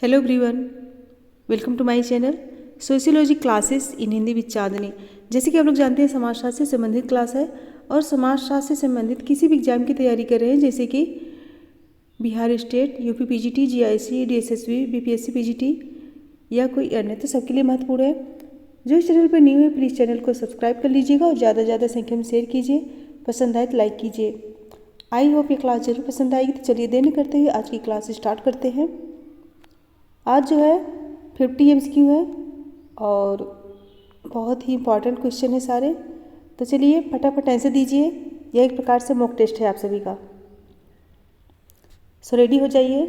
Hello everyone, welcome to my channel sociology classes in Hindi with Chandni. जैसे कि आप लोग जानते हैं, समाजशास्त्र से संबंधित क्लास है और समाजशास्त्र से संबंधित किसी भी एग्जाम की तैयारी कर रहे हैं, जैसे कि Bihar state, UP PGT, GIC, DSSB, BPSC PGT या कोई अन्य, तो सबके लिए महत्वपूर्ण है। जो इस चैनल पर न्यू है, प्लीज़ चैनल को सब्सक्राइब कर लीजिएगा और ज़्यादा से ज़्यादा संख्या में शेयर कीजिए। पसंद आए तो लाइक कीजिए। आई होप ये क्लास जरूर पसंद आएगी। तो चलिए देर न करते हुए आज की क्लास स्टार्ट करते हैं। आज जो है 50 MCQ है और बहुत ही इम्पॉर्टेंट क्वेश्चन है सारे। तो चलिए फटाफट आंसर दीजिए। यह एक प्रकार से मॉक टेस्ट है आप सभी का। सो रेडी हो जाइए।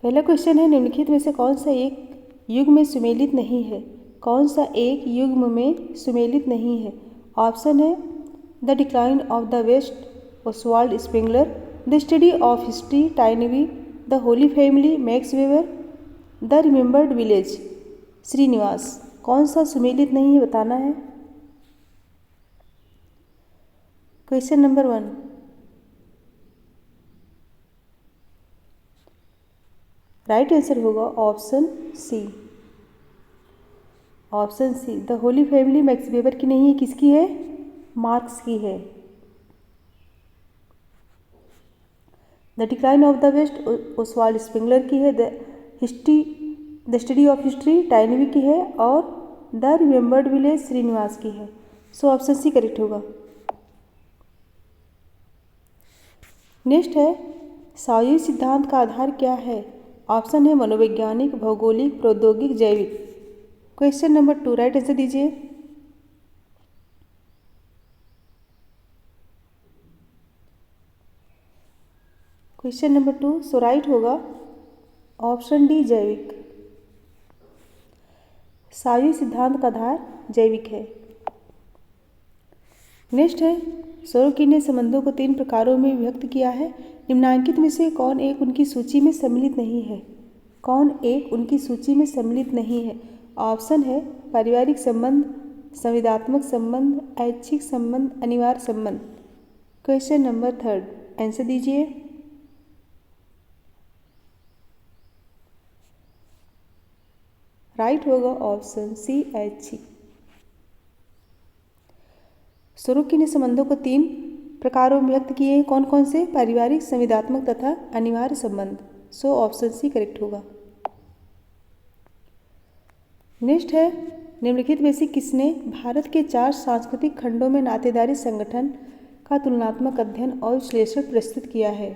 पहला क्वेश्चन है, निम्नलिखित में से कौन सा एक युग्म में सुमेलित नहीं है? कौन सा एक युग्म में सुमेलित नहीं है? ऑप्शन है the decline of the west, Oswald Spengler, the study of history, Toynbee, the holy family, Max Weber, the remembered village, Srinivas. कौन सा सुमेलित नहीं है बताना है। क्वेश्चन नंबर 1, राइट आंसर होगा option C. Option C, the holy family Max Weber की नहीं है, किसकी है? मार्क्स की है। The decline of the west Oswald Spengler की है। The study of history Toynbee की है और द रिमेंबर्ड विलेज श्रीनिवास की है। सो ऑप्शन सी करेक्ट होगा। नेक्स्ट है, सायूर सिद्धांत का आधार क्या है? ऑप्शन है मनोवैज्ञानिक, भौगोलिक, प्रौद्योगिक, जैविक। क्वेश्चन नंबर 2, राइट आंसर दीजिए। क्वेश्चन नंबर 2, सो राइट होगा ऑप्शन डी, जैविक। सायूर सिद्धांत का आधार जैविक है। नेक्स्ट है, सोरोकी ने संबंधों को 3 प्रकारों में विभक्त किया है। निम्नांकित में से कौन एक उनकी सूची में सम्मिलित नहीं है? कौन एक उनकी सूची में सम्मिलित नहीं है? ऑप्शन है पारिवारिक संबंध, संविदात्मक संबंध, ऐच्छिक संबंध, अनिवार्य संबंध। क्वेश्चन नंबर 3, आंसर दीजिए। राइट होगा ऑप्शन सी, ऐच्छिक। सोरोकी ने संबंधों को 3 प्रकारों में व्यक्त किए हैं। कौन कौन से? पारिवारिक, संविदात्मक तथा अनिवार्य संबंध। सो ऑप्शन सी करेक्ट होगा। नेक्स्ट है, निम्नलिखित में से किसने भारत के 4 सांस्कृतिक खंडों में नातेदारी संगठन का तुलनात्मक अध्ययन और विश्लेषण प्रस्तुत किया है?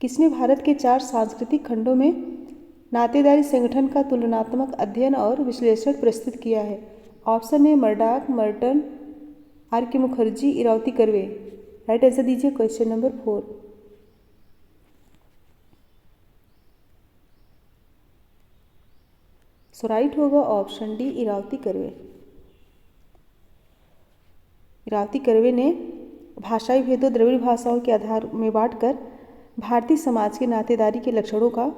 किसने भारत के 4 सांस्कृतिक खंडों में नातेदारी संगठन का तुलनात्मक अध्ययन और विश्लेषण प्रस्तुत किया है? ऑप्शन है मर्डाक, Merton, R K Mukherjee, Irawati Karve. Right answer दीजिए। क्वेश्चन नंबर 4, सो राइट होगा ऑप्शन डी, इरावती कर्वे। इरावती कर्वे ने भाषाई भेदों द्रविड़ भाषाओं के आधार में बांटकर भारतीय समाज के नातेदारी के लक्षणों का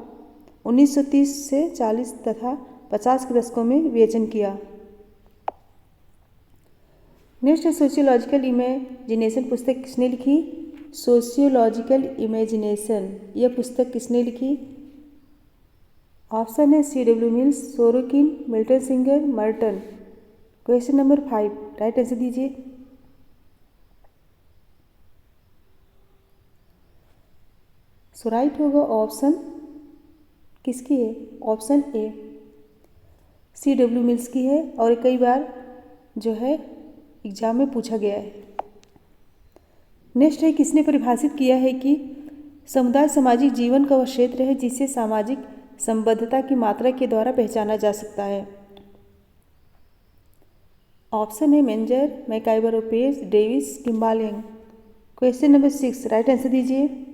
1930 से 40 तथा 50 के दशकों में विवेचन किया। नेक्स्ट है, सोशियोलॉजिकल इमेजिनेशन पुस्तक किसने लिखी? सोशियोलॉजिकल इमेजिनेशन, यह पुस्तक किसने लिखी? ऑप्शन है C.W. Mills, Sorokin, Milton singer, Merton. Question number 5, right answer दीजिए। सो राइट होगा ऑप्शन किसकी है? Option A, C.W. मिल्स की है और कई बार जो है एग्जाम में पूछा गया है। नेक्स्ट है, किसने परिभाषित किया है कि समुदाय सामाजिक जीवन का वह क्षेत्र है जिसे सामाजिक संबद्धता की मात्रा के द्वारा पहचाना जा सकता है? ऑप्शन है Menger, MacIver Page, Davis, Kimball Young. Question number 6, right answer दीजिए।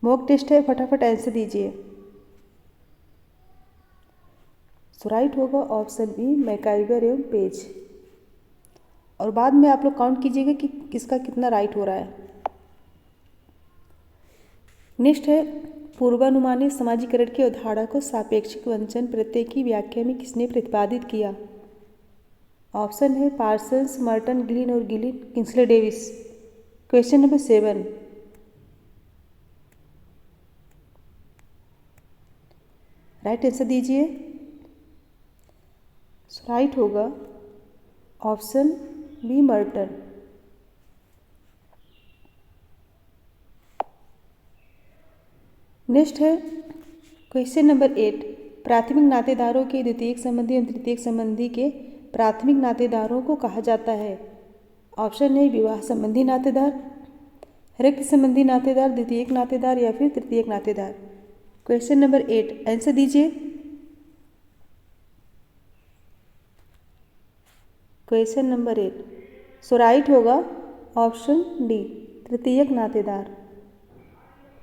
मॉक टेस्ट है, फटाफट आंसर दीजिए। सो राइट होगा ऑप्शन बी, मैकाइवर एवं पेज। और बाद में आप लोग काउंट कीजिएगा कि किसका कितना राइट हो रहा है। नेक्स्ट है, पूर्वानुमानित समाजीकरण की अवधारणा को सापेक्षिक वंचन प्रत्यय की व्याख्या में किसने प्रतिपादित किया? ऑप्शन है पार्सन्स, मर्टन, ग्लिन और Gillin, Kingsley Davis. Question number 7, right answer दीजिए। राइट होगा ऑप्शन बी मर्टन। नेक्स्ट है क्वेश्चन नंबर 8। प्राथमिक नातेदारों के द्वितीयक संबंधी एवं तृतीयक संबंधी के प्राथमिक नातेदारों को कहा जाता है। ऑप्शन है विवाह संबंधी नातेदार, रक्त संबंधी नातेदार, द्वितीयक नातेदार या फिर तृतीयक नातेदार। क्वेश्चन नंबर 8 आंसर दीजिए। क्वेश्चन नंबर 8 सो राइट होगा ऑप्शन डी तृतीयक नातेदार।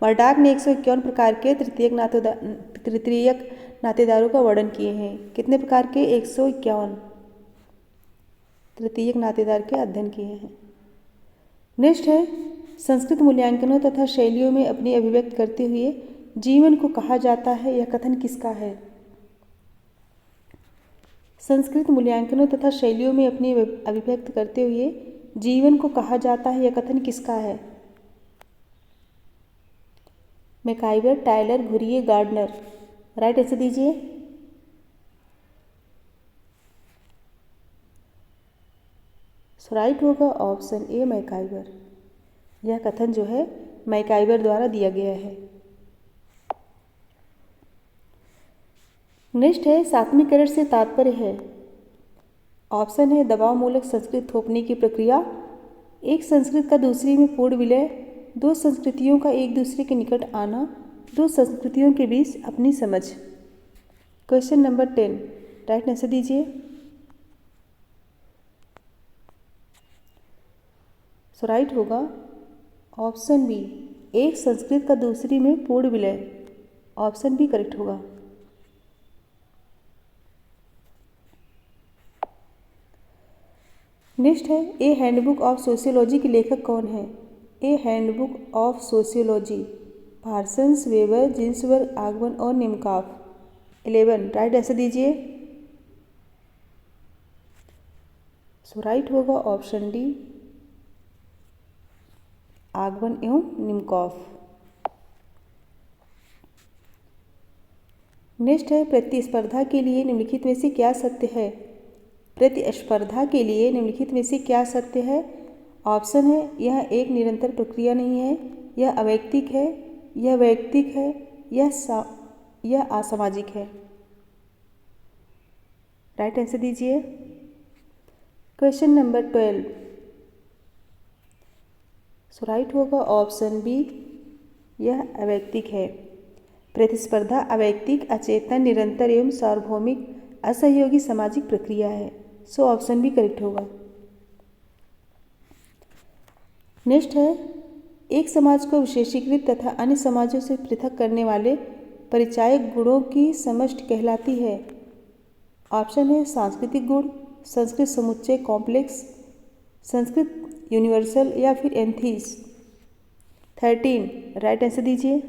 मर्डाक ने 151 प्रकार के तृतीयक नातेदारों का वर्णन किए हैं। कितने प्रकार के? 151 तृतीयक नातेदार के अध्ययन किए हैं। नेक्स्ट है संस्कृत मूल्यांकनों तथा शैलियों में अपनी अभिव्यक्त करते हुए जीवन को कहा जाता है, यह कथन किसका है? संस्कृत मूल्यांकनों तथा शैलियों में अपनी अभिव्यक्त करते हुए जीवन को कहा जाता है, यह कथन किसका है? MacIver, Tylor, Ghurye, Gardner. Right answer दीजिए। राइट होगा ऑप्शन ए मैकाइवर। यह कथन जो है मैकाइवर द्वारा दिया गया है। नेक्स्ट है सात्मीकरण से तात्पर्य है। ऑप्शन है दबाव मूलक संस्कृत थोपने की प्रक्रिया, एक संस्कृत का दूसरी में पूर्ण विलय, दो संस्कृतियों का एक दूसरे के निकट आना, दो संस्कृतियों के बीच अपनी समझ। क्वेश्चन नंबर 10 राइट आंसर दीजिए। सो राइट होगा ऑप्शन बी एक संस्कृत का दूसरी में पूर्ण विलय। ऑप्शन बी करेक्ट होगा। नेक्स्ट है ए हैंडबुक ऑफ सोशियोलॉजी के लेखक कौन है? A handbook of sociology Parsons, Weber, Ginsberg, Ogburn और निमकॉफ। 11 राइट आंसर दीजिए। सो राइट होगा ऑप्शन डी आगमन एवं निमकॉफ। नेक्स्ट है प्रतिस्पर्धा के लिए निम्नलिखित में से क्या सत्य है? प्रतिस्पर्धा के लिए निम्नलिखित में से क्या सत्य है? ऑप्शन है यह एक निरंतर प्रक्रिया नहीं है, यह अवैयक्तिक है, यह वैयक्तिक है, यह असामाजिक है। राइट आंसर दीजिए। क्वेश्चन नंबर 12 सो राइट होगा ऑप्शन बी यह अवैयक्तिक है। प्रतिस्पर्धा अवैयक्तिक, अचेतन, निरंतर एवं सार्वभौमिक असहयोगी सामाजिक प्रक्रिया है। सो ऑप्शन बी करेक्ट होगा। नेक्स्ट है एक समाज को विशेषीकृत तथा अन्य समाजों से पृथक करने वाले परिचायक गुणों की समष्टि कहलाती है। ऑप्शन है सांस्कृतिक गुण, संस्कृत समुच्चय कॉम्प्लेक्स, संस्कृत यूनिवर्सल या फिर एंथीस। 13 राइट आंसर दीजिए।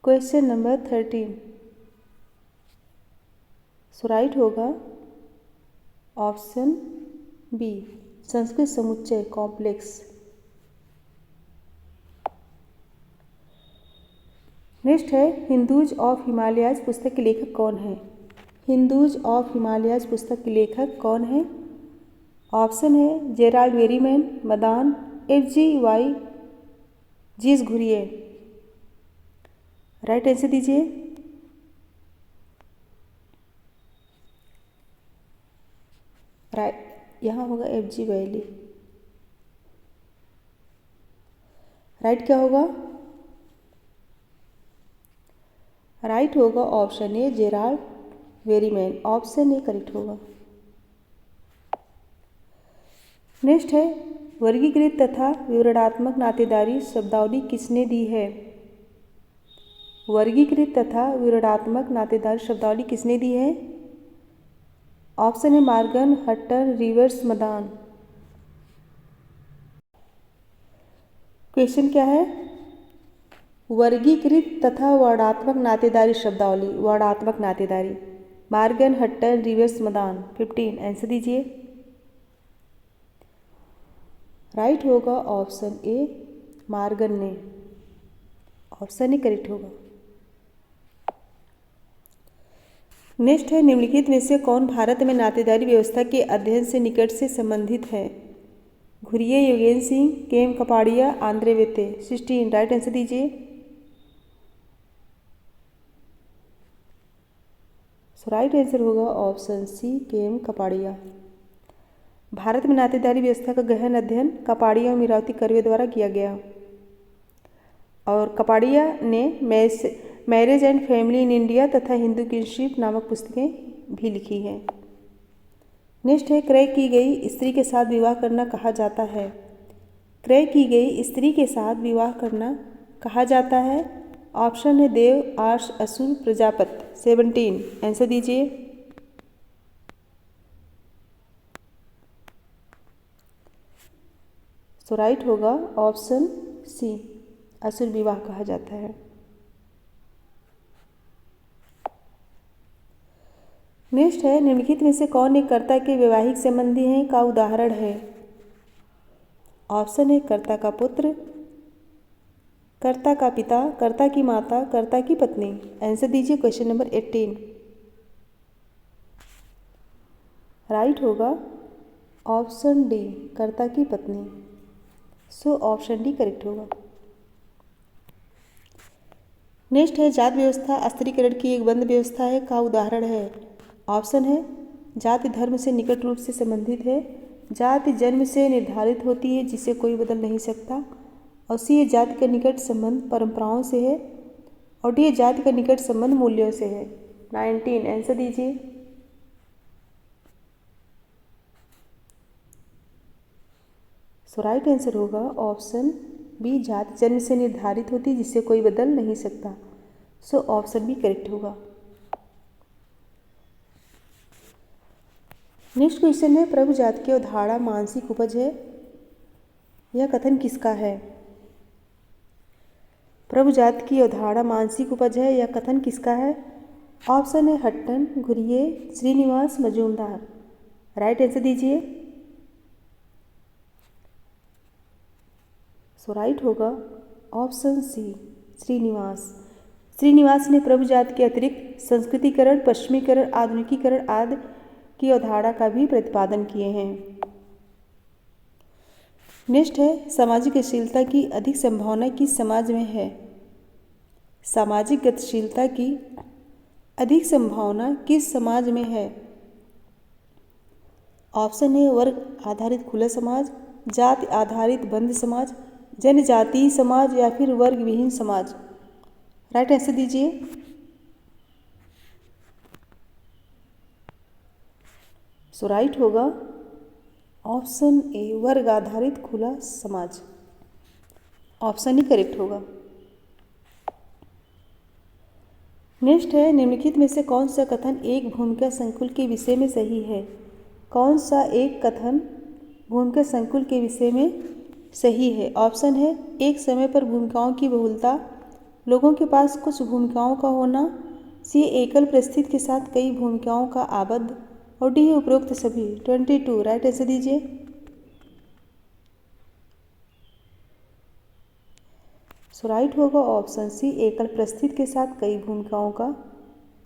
क्वेश्चन नंबर 13 सो राइट होगा ऑप्शन बी संस्कृत समुच्चय कॉम्प्लेक्स। नेक्स्ट है हिंदूज ऑफ हिमालयाज पुस्तक के लेखक कौन है? हिंदूज ऑफ हिमालयाज पुस्तक के लेखक कौन है? ऑप्शन है जेराल्ड वेरीमैन, मदान, FGY जीस घुरिये। राइट आंसर दीजिए। राइट यहाँ होगा FG वैली। राइट क्या होगा? राइट होगा option A Gerald Berreman. Option A correct होगा। नेक्स्ट है वर्गीकृत तथा विवरणात्मक नातेदारी शब्दावली किसने दी है? वर्गीकृत तथा विवरणात्मक नातेदारी शब्दावली किसने दी है? ऑप्शन है मार्गन, हट्टर, रिवर्स, मदान। क्वेश्चन क्या है? वर्गीकृत तथा वर्णात्मक नातेदारी शब्दावली, वर्णात्मक नातेदारी मार्गन, हट्टर, रिवर्स, मदान। 15 आंसर दीजिए। राइट होगा ऑप्शन ए मार्गन ने। ऑप्शन ए करेक्ट होगा। नेक्स्ट है, निम्नलिखित में से कौन भारत में नातेदारी व्यवस्था के अध्ययन से निकट से संबंधित है? घुरिये योगेन सिंह, केम कपाड़िया, आंद्रे वेते। 16 राइट आंसर दीजिए। सो राइट आंसर होगा ऑप्शन सी, केम कपाड़िया। भारत में नातेदारी व्यवस्था का गहन अध्ययन कपाड़िया और मीरावती कर्वे द्वारा किया गया। और कपाड़िया ने marriage and family in India तथा हिंदू किंगशिप नामक पुस्तकें भी लिखी हैं। नेक्स्ट है, क्रय की गई स्त्री के साथ विवाह करना कहा जाता है? क्रय की गई स्त्री के साथ विवाह करना कहा जाता है? ऑप्शन है देव, आर्ष, असुर, प्रजापत। 17 आंसर दीजिए। सो राइट होगा ऑप्शन सी, असुर विवाह कहा जाता है। नेक्स्ट है, निम्नलिखित में से कौन एक कर्ता के वैवाहिक संबंधी हैं का उदाहरण है? ऑप्शन है कर्ता का पुत्र, कर्ता का पिता, कर्ता की माता, कर्ता की पत्नी। आंसर दीजिए क्वेश्चन नंबर 18। राइट होगा ऑप्शन डी, कर्ता की पत्नी। सो ऑप्शन डी करेक्ट होगा। नेक्स्ट है, जात व्यवस्था स्त्रीकरण की एक बंद व्यवस्था है का उदाहरण है? ऑप्शन है जाति धर्म से निकट रूप से संबंधित है, जाति जन्म से निर्धारित होती है जिसे कोई बदल नहीं सकता, और सी है जाति का निकट संबंध परंपराओं से है, और डी है जाति का निकट संबंध मूल्यों से है। 19 आंसर दीजिए। सो राइट आंसर होगा ऑप्शन बी, जाति जन्म से निर्धारित होती है जिसे कोई बदल नहीं सकता। सो ऑप्शन बी करेक्ट होगा। नेक्स्ट क्वेश्चन है, प्रभु जाति की अवधारणा मानसिक उपज है? यह कथन किसका है? प्रभु जाति की अवधारणा मानसिक उपज है, यह कथन किसका है? ऑप्शन है Hutton, Ghurye, Srinivas, Majumdar. Right answer दीजिए। सो राइट होगा ऑप्शन सी, श्रीनिवास। श्रीनिवास ने प्रभु जाति के अतिरिक्त संस्कृतिकरण, पश्चिमीकरण, आधुनिकीकरण आदि की अवधारणा का भी प्रतिपादन किए हैं। नेक्स्ट है, सामाजिक गतिशीलता की अधिक संभावना किस समाज में है? सामाजिक गतिशीलता की अधिक संभावना किस समाज में है? ऑप्शन है वर्ग आधारित खुला समाज, जाति आधारित बंद समाज, जनजातीय समाज या फिर वर्ग विहीन समाज। राइट आंसर दीजिए। सो राइट होगा ऑप्शन ए, वर्ग आधारित खुला समाज। ऑप्शन ही करेक्ट होगा। नेक्स्ट है, निम्नलिखित में से कौन सा कथन एक भूमिका संकुल के विषय में सही है? कौन सा एक कथन भूमिका संकुल के विषय में सही है? ऑप्शन है एक समय पर भूमिकाओं की बहुलता, लोगों के पास कुछ भूमिकाओं का होना, सी एकल परिस्थिति के साथ कई भूमिकाओं का आबद्ध, और डी है उपरोक्त सभी। 22 राइट आंसर दीजिए। सो राइट होगा ऑप्शन सी, एकल परिस्थिति के साथ कई भूमिकाओं का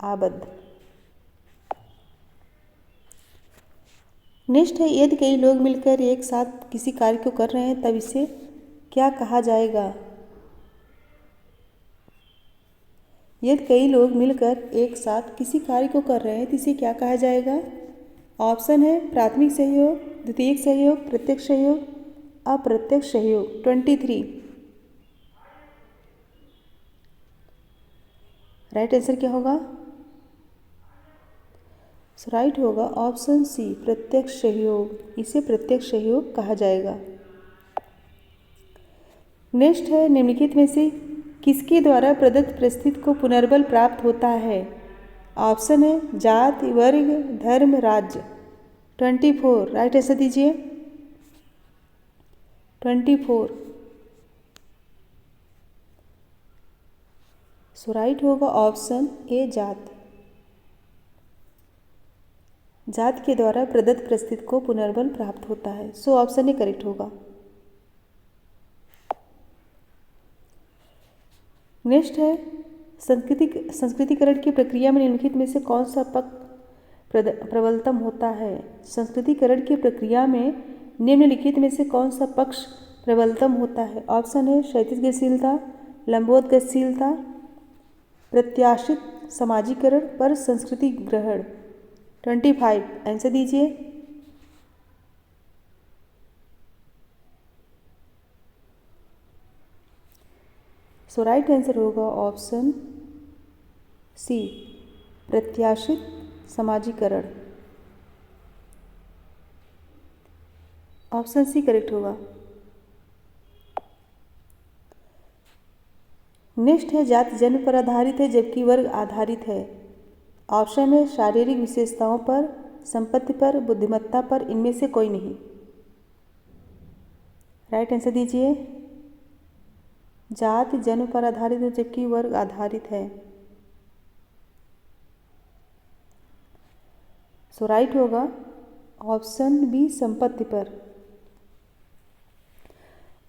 आबद्ध। नेक्स्ट है, यदि कई लोग मिलकर एक साथ किसी कार्य को कर रहे हैं तब इसे क्या कहा जाएगा? यदि कई लोग मिलकर एक साथ किसी कार्य को कर रहे हैं तो इसे क्या कहा जाएगा? ऑप्शन है प्राथमिक सहयोग, द्वितीयक सहयोग, प्रत्यक्ष सहयोग, अप्रत्यक्ष सहयोग। 23 राइट आंसर क्या होगा? सो राइट होगा ऑप्शन सी, प्रत्यक्ष सहयोग। इसे प्रत्यक्ष सहयोग कहा जाएगा। नेक्स्ट है, निम्नलिखित में से किसके द्वारा प्रदत्त परिस्थिति को पुनर्बल प्राप्त होता है? ऑप्शन है जाति, वर्ग, धर्म, राज्य। 24 राइट आंसर दीजिए। 24 सो राइट होगा ऑप्शन ए, जाति। जाति के द्वारा प्रदत्त परिस्थिति को पुनर्बल प्राप्त होता है। सो ऑप्शन ए करेक्ट होगा। नेक्स्ट है, संस्कृतिकरण की प्रक्रिया में निम्नलिखित में से कौन सा पक्ष प्रबलतम होता है? संस्कृतिकरण की प्रक्रिया में निम्नलिखित में से कौन सा पक्ष प्रबलतम होता है? ऑप्शन है क्षैतिज गतिशीलता, लंबवत गतिशीलता, प्रत्याशित समाजीकरण पर संस्कृति ग्रहण। 25 आंसर दीजिए। सो राइट आंसर होगा ऑप्शन सी, प्रत्याशित समाजीकरण। ऑप्शन सी करेक्ट होगा। नेक्स्ट है जाति जन्म पर आधारित है जबकि वर्ग आधारित है। ऑप्शन है शारीरिक विशेषताओं पर, संपत्ति पर, बुद्धिमत्ता पर, इनमें से कोई नहीं। राइट आंसर दीजिए। जाति जन्म पर आधारित है जबकि वर्ग आधारित है। सो राइट होगा ऑप्शन बी, संपत्ति पर।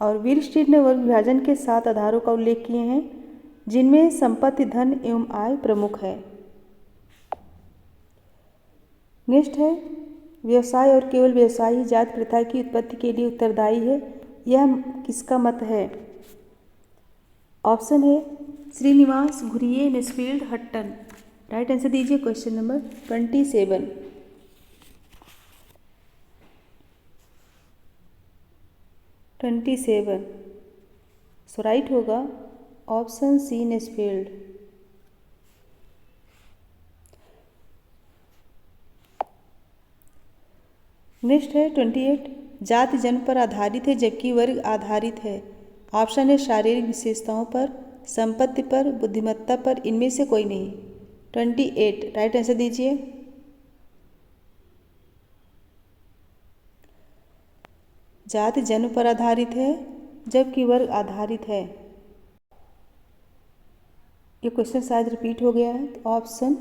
और विर्स्टीड ने वर्ग विभाजन के 7 आधारों का उल्लेख किए हैं जिनमें संपत्ति, धन एवं आय प्रमुख है। नेक्स्ट है व्यवसाय और केवल व्यवसाय ही जाति प्रथा की उत्पत्ति के लिए उत्तरदायी है, यह किसका मत है? ऑप्शन है Srinivas Ghurye, Nesfield, Hutton. Right answer दीजिए क्वेश्चन नंबर 27। 27 सो राइट होगा ऑप्शन सी, नेस्फील्ड। नेक्स्ट है 28 जाति जन्म पर आधारित है जबकि वर्ग आधारित है। ऑप्शन है शारीरिक विशेषताओं पर, संपत्ति पर, बुद्धिमत्ता पर, इनमें से कोई नहीं। 28 राइट आंसर दीजिए। जाति जन्म पर आधारित है जबकि वर्ग आधारित है। ये क्वेश्चन शायद रिपीट हो गया है, तो ऑप्शन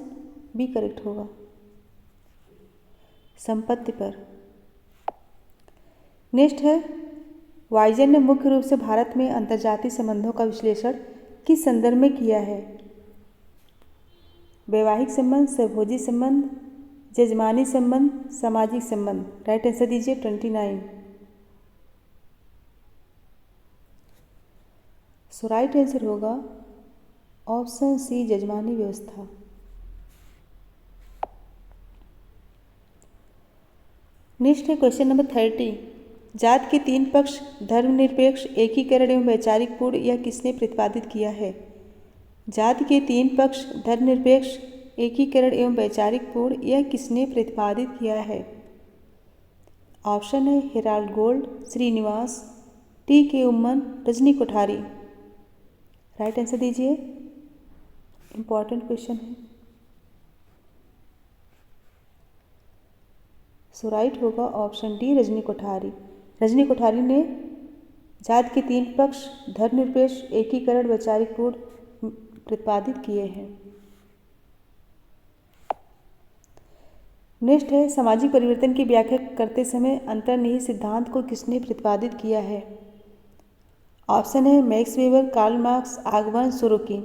बी करेक्ट होगा, संपत्ति पर। नेक्स्ट है वाइजन ने मुख्य रूप से भारत में अंतर्जातीय संबंधों का विश्लेषण किस संदर्भ में किया है? वैवाहिक संबंध, सहभोजी संबंध, जजमानी संबंध, सामाजिक संबंध। राइट आंसर दीजिए 29। सो राइट आंसर होगा ऑप्शन सी, जजमानी व्यवस्था। नेक्स्ट है क्वेश्चन नंबर 30 जाति के 3 पक्ष धर्मनिरपेक्ष, एकीकरण एवं वैचारिक पूर्ण यह किसने प्रतिपादित किया है? जाति के 3 पक्ष धर्मनिरपेक्ष, एकीकरण एवं वैचारिक पूर्ण यह किसने प्रतिपादित किया है? ऑप्शन है Harold Gould, Srinivas, T K. Oommen, Rajni Kothari. Right answer दीजिए, इंपॉर्टेंट क्वेश्चन है। सो राइट होगा ऑप्शन डी, रजनी कोठारी। रजनी कोठारी ने जाति के 3 पक्ष धर्मनिरपेक्ष, एकीकरण, वैचारिक पूर्ण प्रतिपादित किए हैं। नेक्स्ट है सामाजिक परिवर्तन की व्याख्या करते समय अंतर्निहित सिद्धांत को किसने प्रतिपादित किया है? ऑप्शन है मैक्स वेबर, कार्ल मार्क्स, आगमन, सोरोकिन।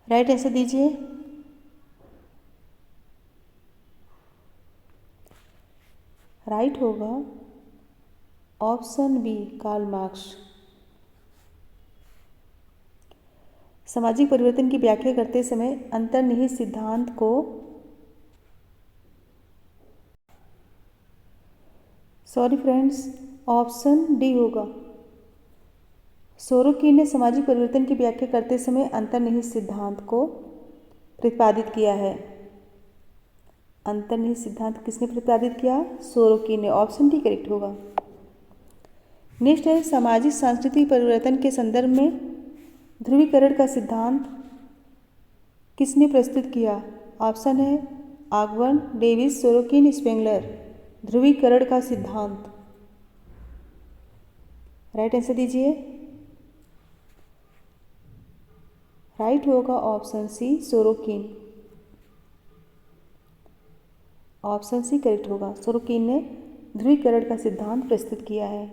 राइट आंसर दीजिए। राइट होगा ऑप्शन बी, कार्ल मार्क्स। सामाजिक परिवर्तन की व्याख्या करते समय अंतर्निहित सिद्धांत को ऑप्शन डी होगा। सोरोकिन ने सामाजिक परिवर्तन की व्याख्या करते समय अंतर्निहित सिद्धांत को प्रतिपादित किया है। अंतर्निहित सिद्धांत किसने प्रतिपादित किया? सोरोकिन ने। ऑप्शन डी करेक्ट होगा। नेक्स्ट है सामाजिक सांस्कृतिक परिवर्तन के संदर्भ में ध्रुवीकरण का सिद्धांत किसने प्रस्तुत किया? ऑप्शन है आगमन, डेविस, सोरोकिन, स्पेंगलर। ध्रुवीकरण का सिद्धांत। राइट आंसर दीजिए। राइट होगा option C, Sorokin. Option C correct होगा। सोरोकिन ने ध्रुवीकरण का सिद्धांत प्रस्तुत किया है।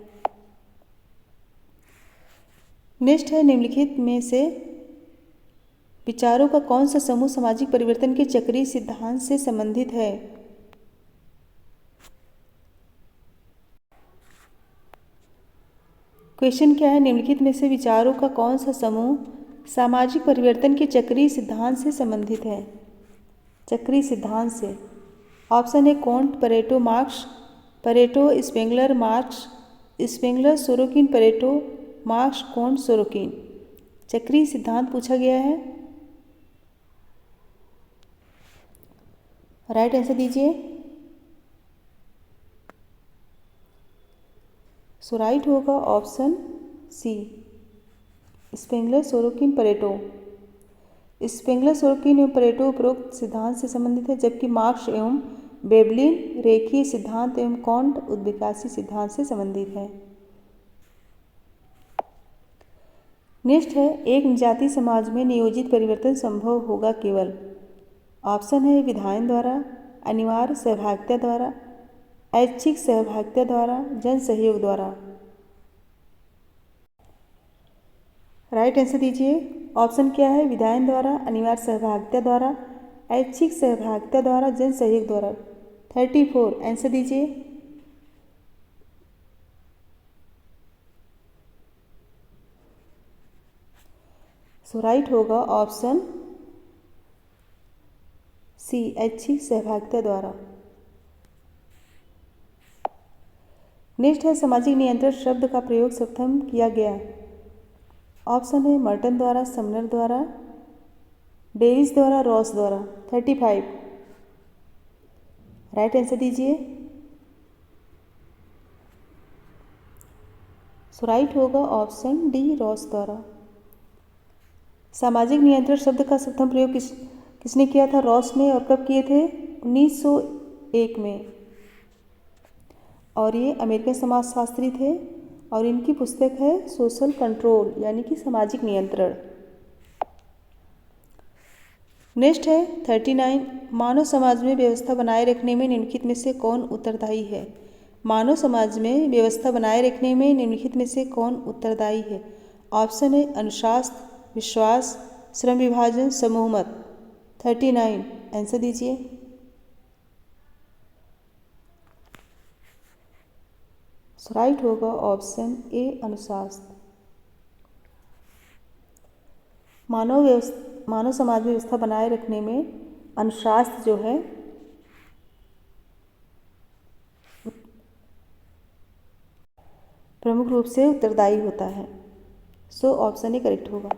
नेक्स्ट है निम्नलिखित में से विचारों का कौन सा समूह सामाजिक परिवर्तन के चक्रीय सिद्धांत से संबंधित है? क्वेश्चन क्या है? निम्नलिखित में से विचारों का कौन सा समूह सामाजिक परिवर्तन के चक्रीय सिद्धांत से संबंधित है? चक्रीय सिद्धांत से ऑप्शन है Comte, Pareto, Marx, Pareto, Spengler, Marx, Spengler, Sorokin, Pareto, Marx, Comte, Sorokin. चक्रीय सिद्धांत पूछा गया है। राइट आंसर दीजिए। सो राइट होगा option C, Spengler, Sorokin, Pareto. Spengler, Sorokin एवं परेटो उपरोक्त सिद्धांत से संबंधित है, जबकि मार्क्स एवं वेबलिन रेखीय सिद्धांत एवं कोंट उद्विकासी सिद्धांत से संबंधित है। नेक्स्ट है, एक जाति समाज में नियोजित परिवर्तन संभव होगा केवल। ऑप्शन है विधायन द्वारा, अनिवार्य सहभागिता द्वारा, ऐच्छिक सहभागिता द्वारा, जन सहयोग द्वारा। राइट आंसर दीजिए। ऑप्शन क्या है? विधायन द्वारा, अनिवार्य सहभागिता द्वारा, ऐच्छिक सहभागिता द्वारा, जन सहयोग द्वारा। 34 आंसर दीजिए। सो राइट होगा ऑप्शन सी, ऐच्छिक सहभागिता द्वारा। नेक्स्ट है, सामाजिक नियंत्रण शब्द का प्रयोग सर्वप्रथम किया गया। ऑप्शन है मर्टन द्वारा, समनर द्वारा, डेविस द्वारा, रॉस द्वारा। 35 राइट आंसर दीजिए। सो राइट होगा ऑप्शन डी, रॉस द्वारा। सामाजिक नियंत्रण शब्द का सर्वप्रथम प्रयोग किसने किया था? रॉस ने। और कब किए थे? 1901 में। और ये अमेरिकन समाजशास्त्री थे और इनकी पुस्तक है सोशल कंट्रोल, यानी कि सामाजिक नियंत्रण। नेक्स्ट है 39, मानव समाज में व्यवस्था बनाए रखने में निम्नलिखित में से कौन उत्तरदायी है? मानव समाज में व्यवस्था बनाए रखने में निम्नलिखित में से कौन उत्तरदायी है? ऑप्शन है अनुशासन, विश्वास, श्रम विभाजन, समूह मत। 39 आंसर दीजिए। सो राइट होगा ऑप्शन ए, अनुशासन। मानव समाज में व्यवस्था बनाए रखने में अनुशासन जो है प्रमुख रूप से उत्तरदायी होता है। सो ऑप्शन ए करेक्ट होगा।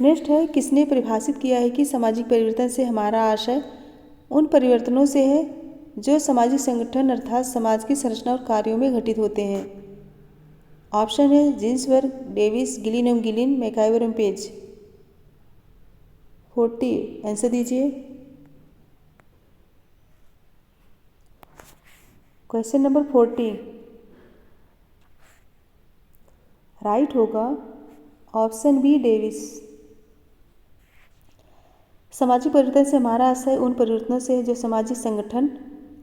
नेक्स्ट है, किसने परिभाषित किया है कि सामाजिक परिवर्तन से हमारा आशय उन परिवर्तनों से है जो सामाजिक संगठन अर्थात समाज की संरचना और कार्यों में घटित होते हैं? ऑप्शन है जिन्सबर्ग, डेविस, गिलिन एवं गिलिन, मैकाइवर एवं पेज। 40 आंसर दीजिए। क्वेश्चन नंबर 40 राइट होगा ऑप्शन बी, डेविस। सामाजिक परिवर्तन से हमारा आशय उन परिवर्तनों से है जो सामाजिक संगठन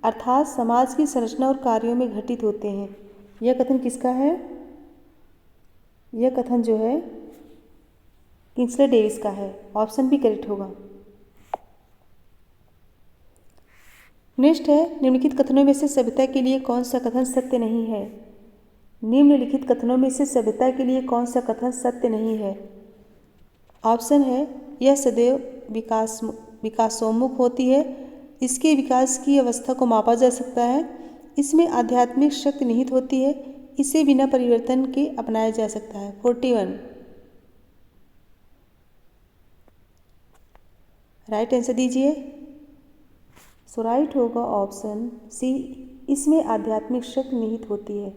अर्थात समाज की संरचना और कार्यों में घटित होते हैं। यह कथन किसका है? यह कथन जो है किंग्सले डेविस का है। ऑप्शन बी करेक्ट होगा। नेक्स्ट है, निम्नलिखित कथनों में से सभ्यता के लिए कौन सा कथन सत्य नहीं है? निम्नलिखित कथनों में से सभ्यता के लिए कौन सा कथन सत्य नहीं है? ऑप्शन है यह सदैव विकासोन्मुख होती है, इसके विकास की अवस्था को मापा जा सकता है, इसमें आध्यात्मिक शक्ति निहित होती है, इसे बिना परिवर्तन के अपनाया जा सकता है। 41 राइट आंसर दीजिए। सो राइट होगा ऑप्शन सी, इसमें आध्यात्मिक शक्ति निहित होती है।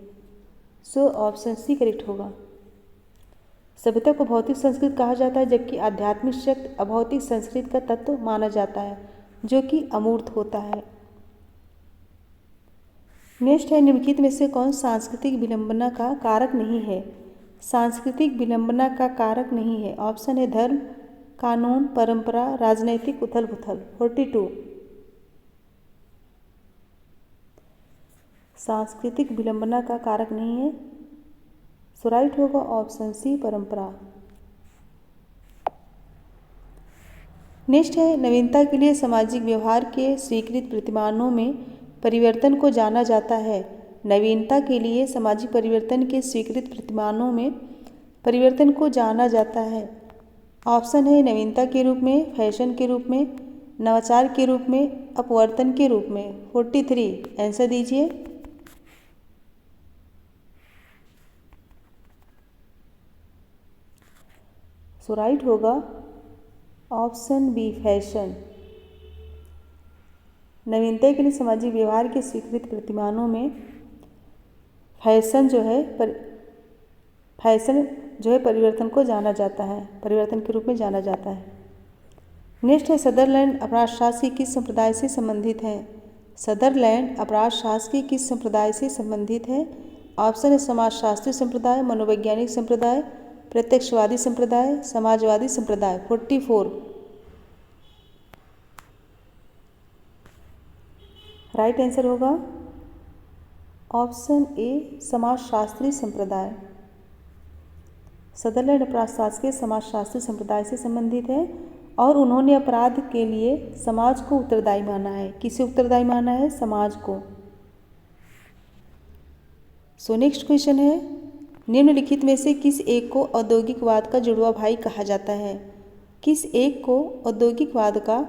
सो ऑप्शन सी करेक्ट होगा। सभ्यता को भौतिक संस्कृत कहा जाता है, जबकि आध्यात्मिक शक्ति अभौतिक संस्कृत का तत्व माना जाता है, जो कि अमूर्त होता है। नेक्स्ट है, निम्नलिखित में से कौन सांस्कृतिक विडंबना का कारक नहीं है? सांस्कृतिक विडंबना का कारक नहीं है। ऑप्शन है धर्म, कानून, परंपरा, राजनैतिक उथल पुथल। 42 सांस्कृतिक विडंबना का कारक नहीं है। सो राइट होगा ऑप्शन सी, परंपरा। नेक्स्ट है नवीनता के लिए सामाजिक व्यवहार के स्वीकृत प्रतिमानों में परिवर्तन को जाना जाता है। नवीनता के लिए सामाजिक परिवर्तन के स्वीकृत प्रतिमानों में परिवर्तन को जाना जाता है। ऑप्शन है नवीनता के रूप में, फैशन के रूप में, नवाचार के रूप में, अपवर्तन के रूप में। 43 आंसर दीजिए। सो राइट होगा ऑप्शन बी फैशन। नवीनता के लिए सामाजिक व्यवहार के स्वीकृत प्रतिमानों में फैशन जो है परिवर्तन को जाना जाता है, परिवर्तन के रूप में जाना जाता है। नेक्स्ट है सदरलैंड अपराध शास्त्र किस संप्रदाय से संबंधित है? सदरलैंड अपराध शास्त्र किस संप्रदाय से संबंधित है? ऑप्शन है समाजशास्त्री संप्रदाय, मनोवैज्ञानिक संप्रदाय, प्रत्यक्षवादी संप्रदाय, समाजवादी संप्रदाय। 44 राइट आंसर होगा ऑप्शन ए समाजशास्त्री संप्रदाय। सदरलैंड अपराध शास्त्र के समाजशास्त्री संप्रदाय से संबंधित है और उन्होंने अपराध के लिए समाज को उत्तरदायी माना है। किसे उत्तरदायी माना है? समाज को। सो नेक्स्ट क्वेश्चन है निम्नलिखित में से किस एक को औद्योगिकवाद का जुड़वा भाई कहा जाता है? किस एक को औद्योगिकवाद का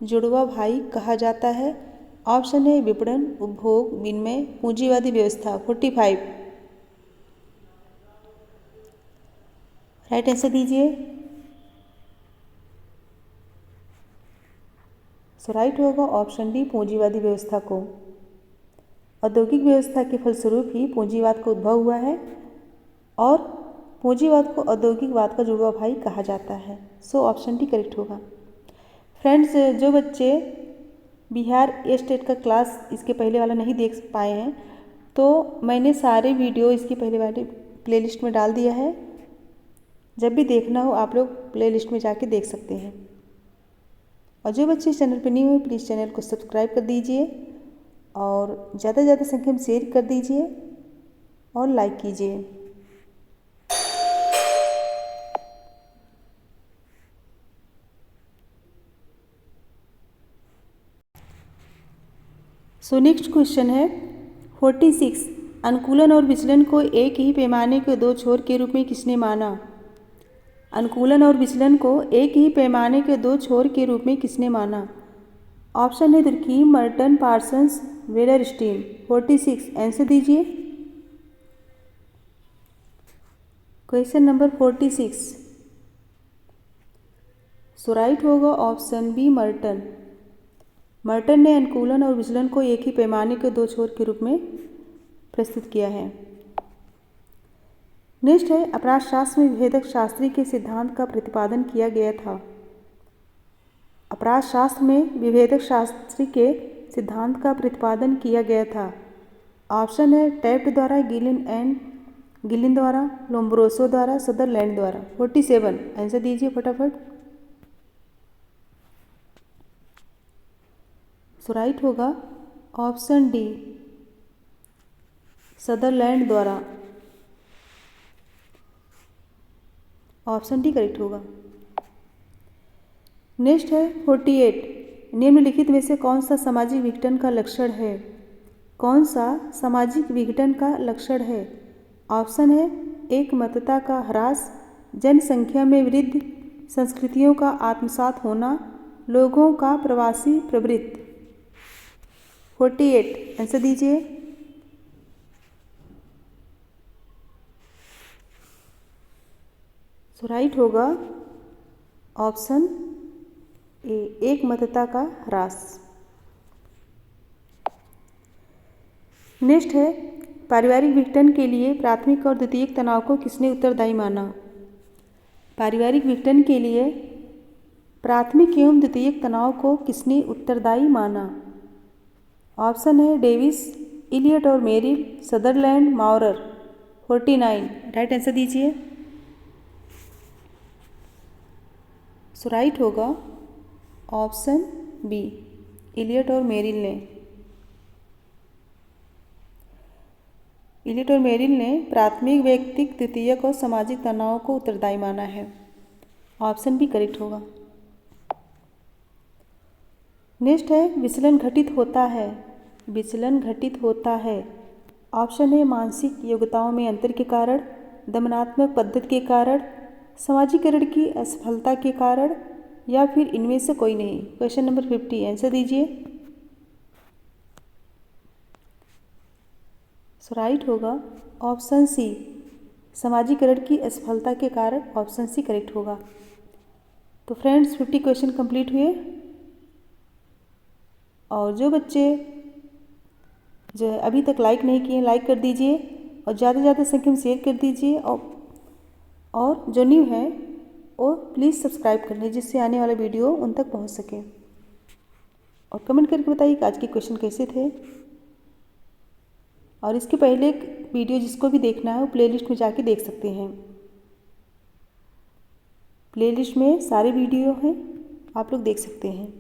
जुड़वा भाई कहा जाता है? ऑप्शन है विपणन, उपभोग, विनिमय, पूंजीवादी व्यवस्था। 45 राइट आंसर दीजिए। सो राइट होगा ऑप्शन डी पूंजीवादी व्यवस्था को। औद्योगिक व्यवस्था के फलस्वरूप ही पूंजीवाद का उद्भव हुआ है और पूंजीवाद को औद्योगिकवाद का जुड़वा भाई कहा जाता है। सो ऑप्शन डी करेक्ट होगा। फ्रेंड्स, जो बच्चे बिहार स्टेट का क्लास इसके पहले वाला नहीं देख पाए हैं तो मैंने सारे वीडियो इसकी पहले वाली प्लेलिस्ट में डाल दिया है। जब भी देखना हो आप लोग प्लेलिस्ट में जाके देख सकते हैं। और जो बच्चे इस चैनल पर न्यू हैं प्लीज़ चैनल को सब्सक्राइब कर दीजिए और ज़्यादा से ज़्यादा संख्या में शेयर कर दीजिए और लाइक कीजिए। सो नेक्स्ट क्वेश्चन है 46 अनुकूलन और विचलन को एक ही पैमाने के दो छोर के रूप में किसने माना? अनुकूलन और विचलन को एक ही पैमाने के दो छोर के रूप में किसने माना? ऑप्शन है दुर्कीम, मर्टन, पार्सन्स, वेलरस्टीन। 46 आंसर दीजिए। क्वेश्चन नंबर 46 सो राइट होगा ऑप्शन बी मर्टन। मर्टन ने अनुकूलन और विचलन को एक ही पैमाने के दो छोर के रूप में प्रस्तुत किया है। नेक्स्ट है अपराध शास्त्र में विभेदक शास्त्री के सिद्धांत का प्रतिपादन किया गया था। अपराध शास्त्र में विभेदक शास्त्री के सिद्धांत का प्रतिपादन किया गया था। ऑप्शन है टैफ्ट द्वारा, गिलिन द्वारा, लोम्ब्रोसो द्वारा, सदरलैंड द्वारा। 47 आंसर दीजिए फटाफट। सो राइट होगा ऑप्शन डी सदरलैंड द्वारा। ऑप्शन डी करेक्ट होगा। नेक्स्ट है 48 निम्नलिखित में से कौन सा सामाजिक विघटन का लक्षण है? कौन सा सामाजिक विघटन का लक्षण है? ऑप्शन है एकमतता का ह्रास, जनसंख्या में वृद्धि, संस्कृतियों का आत्मसात होना, लोगों का प्रवासी प्रवृत्ति। 48 आंसर दीजिए। सो राइट होगा ऑप्शन ए एकमतता का ह्रास। नेक्स्ट है पारिवारिक विघटन के लिए प्राथमिक और द्वितीयक तनाव को किसने उत्तरदायी माना? पारिवारिक विघटन के लिए प्राथमिक एवं द्वितीयक तनाव को किसने उत्तरदायी माना? ऑप्शन है डेविस, इलियट और मेरिल, सदरलैंड, माउरर। 49 राइट आंसर दीजिए। सो राइट होगा ऑप्शन बी इलियट और मेरिल ने। इलियट और मेरिल ने प्राथमिक, व्यक्तिक, द्वितीयक और सामाजिक तनाव को उत्तरदायी माना है। ऑप्शन बी करेक्ट होगा। नेक्स्ट है विचलन घटित होता है। विचलन घटित होता है। ऑप्शन है मानसिक योग्यताओं में अंतर के कारण, दमनात्मक पद्धति के कारण, समाजीकरण की असफलता के कारण, या फिर इनमें से कोई नहीं। क्वेश्चन नंबर 50 आंसर दीजिए। सो राइट होगा ऑप्शन सी, समाजीकरण की असफलता के कारण। ऑप्शन सी करेक्ट होगा। तो फ्रेंड्स 50 क्वेश्चन कंप्लीट हुए। और जो बच्चे जो है अभी तक लाइक नहीं किए लाइक कर दीजिए और ज़्यादा से ज़्यादा संख्या में शेयर कर दीजिए। और जो न्यू है वो प्लीज़ सब्सक्राइब कर लीजिए जिससे आने वाला वीडियो उन तक पहुंच सके। और कमेंट करके बताइए कि आज के क्वेश्चन कैसे थे। और इसके पहले एक वीडियो जिसको भी देखना है वो प्लेलिस्ट में जाके देख सकते हैं। प्लेलिस्ट में सारे वीडियो हैं, आप लोग देख सकते हैं।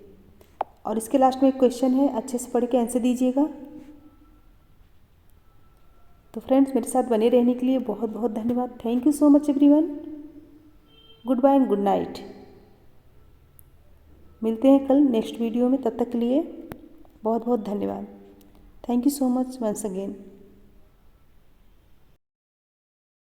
और इसके लास्ट में एक क्वेश्चन है, अच्छे से पढ़ के आंसर दीजिएगा। तो फ्रेंड्स मेरे साथ बने रहने के लिए बहुत बहुत धन्यवाद। Thank you so much everyone. Goodbye and good night. मिलते हैं कल नेक्स्ट वीडियो में, तब तक के लिए बहुत बहुत धन्यवाद। Thank you so much once again.